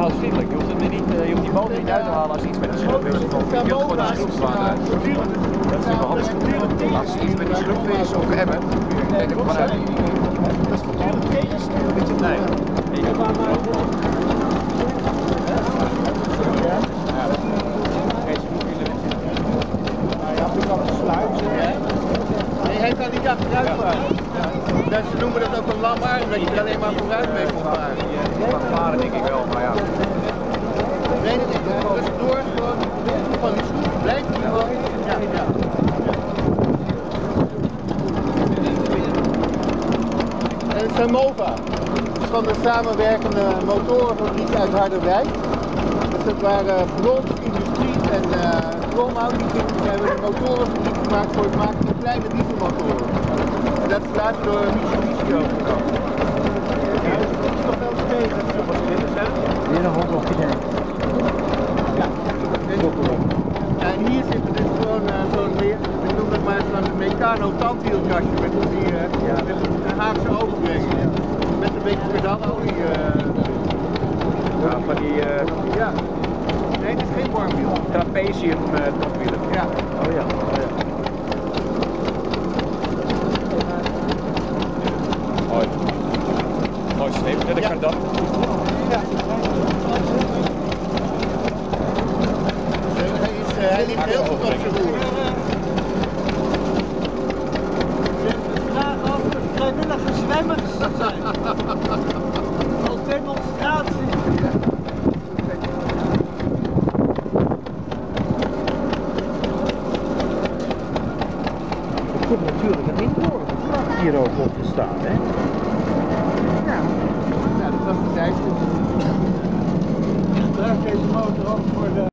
als vriendelijk. Je hoeft, het niet, je hoeft die motor niet uit te halen als iets met de schroef is. Je wilt gewoon de schroefwater uit. Dat is super handig. Als iets met de schroef is of hebben, denk ik vanuit die... Dat is natuurlijk tegenstuur. Nee. Hij kan niet achteruit varen. Ja. Ze noemen dat ook een lam arm, dat je er alleen maar vooruit mee kon varen. Van varen denk ik wel, maar ja. Nee, dat is tussendoor gewoon van die schroef blijft hij gewoon. Ja. En het is een MOVA. Het is van de samenwerkende motorenfabriek uit Harderwijk. Dus dat waren Brons Industries en Kromhout. Die hebben een motorenfabriek gemaakt voor het maken van kleine dieselmotoren. En dat is later door Mitsubishi overgenomen. Ja, dat is toch wel tegen. Weer een hond op je nek. Ja. En hier zit er dus gewoon zo'n, ik noem dat maar zo'n Meccano-tandwielkastje met een Haagse overbrenging. Met een beetje pedalolie. Ja, van die... Ja. Nee, het is geen warmwiel. Trapezium topwielen. Ja. Oh ja. Mooi. Mooi systeem. Net ik dat. Ja. Hij ligt heel goed op zijn roer. Vraag af of vrijwillige zwemmers zijn. Als demonstratie. Er komt natuurlijk een enorme vlag hier ook op te staan, hè? Ja, dat was de zijschool.